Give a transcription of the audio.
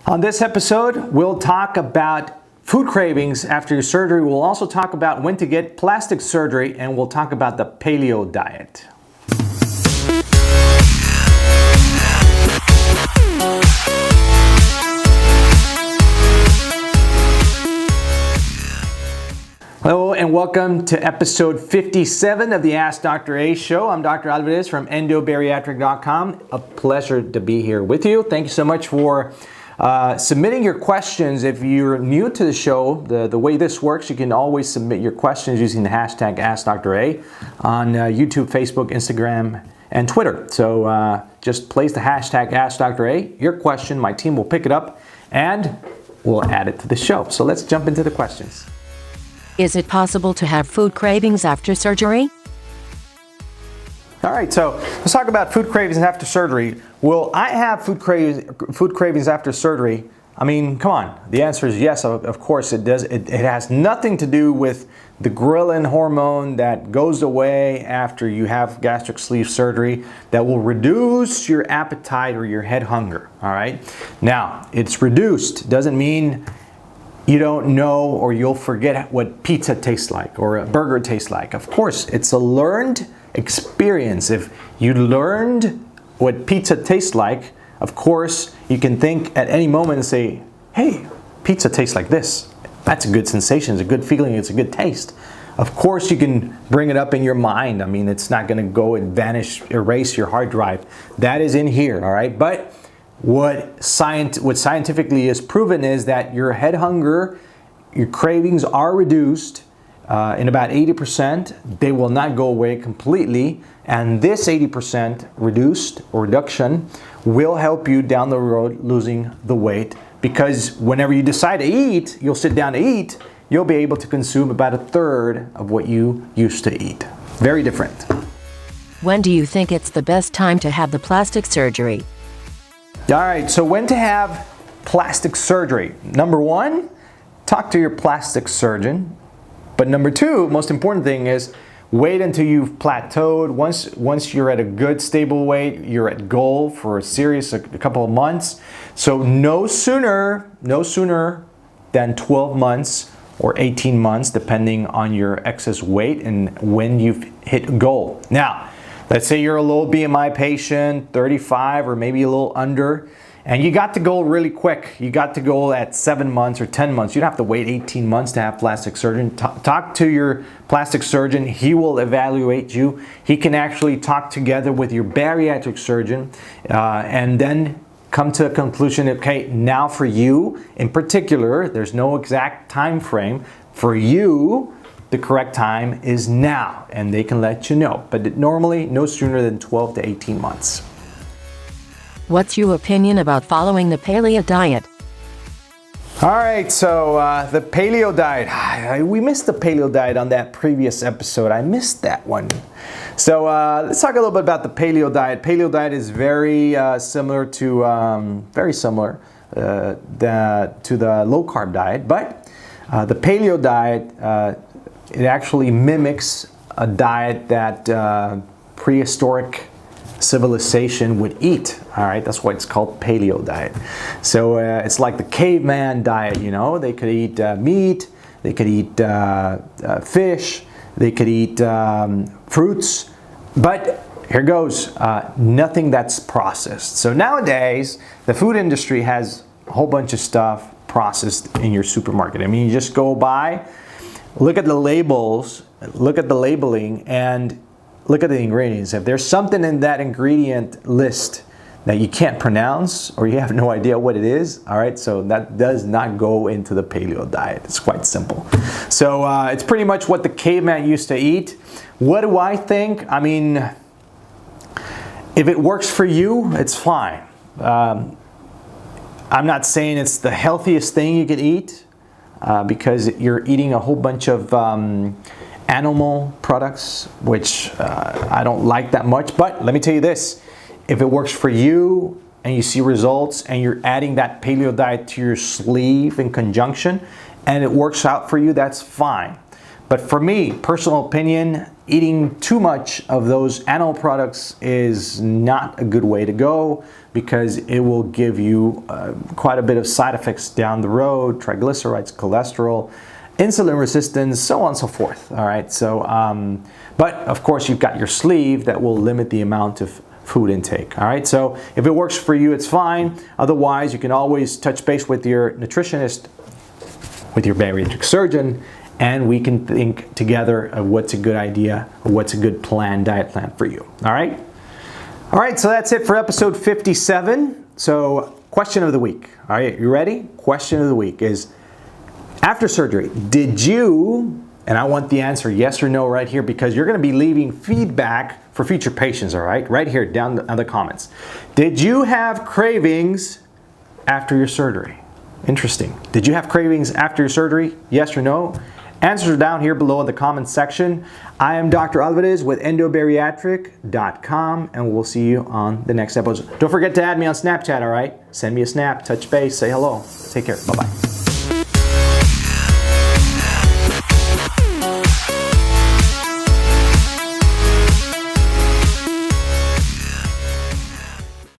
On this episode, we'll talk about food cravings after your surgery. We'll also talk about when to get plastic surgery, and we'll talk about the paleo diet. Hello and welcome to episode 57 of the AskDrA show. I'm Dr. Alvarez from Endobariatric.com. A pleasure to be here with you. Thank you so much for submitting your questions. If you're new to the show, the way this works, you can always submit your questions using the hashtag AskDrA on YouTube, Facebook, Instagram, and Twitter. So just place the hashtag AskDrA, your question, my team will pick it up, and we'll add it to the show. So let's jump into the questions. Is it possible to have food cravings after surgery? All right, so let's talk about food cravings after surgery. Will I have food cravings after surgery? I mean, come on. The answer is yes, of course it does. It has nothing to do with the ghrelin hormone that goes away after you have gastric sleeve surgery that will reduce your appetite or your head hunger, all right? Now, it's reduced. Doesn't mean you don't know or you'll forget what pizza tastes like or a burger tastes like. Of course, it's a learned experience. If you learned what pizza tastes like, of course, you can think at any moment and say, hey, pizza tastes like this. That's a good sensation, it's a good feeling, it's a good taste. Of course, you can bring it up in your mind. I mean, it's not gonna go and vanish, erase your hard drive. That is in here, all right? But what scientifically is proven is that your head hunger, your cravings are reduced in about 80%. They will not go away completely. And this 80% reduction will help you down the road losing the weight, because whenever you decide to eat, you'll sit down to eat, you'll be able to consume about a third of what you used to eat. Very different. When do you think it's the best time to have the plastic surgery? All right, so when to have plastic surgery? Number one, talk to your plastic surgeon. But number two, most important thing is wait until you've plateaued. Once you're at a good stable weight, you're at goal for a couple of months. So no sooner than 12 months or 18 months, depending on your excess weight and when you've hit goal. Now, let's say you're a low BMI patient, 35 or maybe a little under, and you got to go really quick. You got to go at 7 months or 10 months. You don't have to wait 18 months to have plastic surgeon. Talk to your plastic surgeon. He will evaluate you. He can actually talk together with your bariatric surgeon and then come to a conclusion. Okay, now for you in particular, there's no exact time frame. For you, the correct time is now, and they can let you know. But normally, no sooner than 12 to 18 months. What's your opinion about following the paleo diet? All right, so the paleo diet. We missed the paleo diet on that previous episode. I missed that one. So let's talk a little bit about the paleo diet. Paleo diet is very similar to the low carb diet, but the paleo diet it actually mimics a diet that prehistoric civilization would eat. All right, that's why it's called paleo diet. So it's like the caveman diet, you know. They could eat meat, they could eat fish, they could eat fruits, but here goes, nothing that's processed. So nowadays, the food industry has a whole bunch of stuff processed in your supermarket. I mean, you just go by, look at the labels, look at the labeling, and look at the ingredients. If there's something in that ingredient list that you can't pronounce or you have no idea what it is, all right, so that does not go into the paleo diet. It's quite simple. So it's pretty much what the caveman used to eat. What do I think? I mean, if it works for you, it's fine. I'm not saying it's the healthiest thing you can eat because you're eating a whole bunch of animal products, which I don't like that much. But let me tell you this, if it works for you and you see results and you're adding that paleo diet to your sleeve in conjunction and it works out for you, that's fine. But for me, personal opinion, eating too much of those animal products is not a good way to go, because it will give you quite a bit of side effects down the road: triglycerides, cholesterol, insulin resistance, so on and so forth. All right, so but of course you've got your sleeve that will limit the amount of food intake. All right, so if it works for you, it's fine. Otherwise, you can always touch base with your nutritionist, with your bariatric surgeon, and we can think together of what's a good idea, or what's a good diet plan for you. All right? All right, so that's it for episode 57. So, question of the week. All right, you ready? Question of the week is, after surgery, did you, and I want the answer yes or no right here, because you're going to be leaving feedback for future patients, all right? Right here, down in the comments. Did you have cravings after your surgery? Interesting. Did you have cravings after your surgery? Yes or no? Answers are down here below in the comments section. I am Dr. Alvarez with Endobariatric.com, and we'll see you on the next episode. Don't forget to add me on Snapchat, all right? Send me a snap, touch base, say hello. Take care. Bye-bye.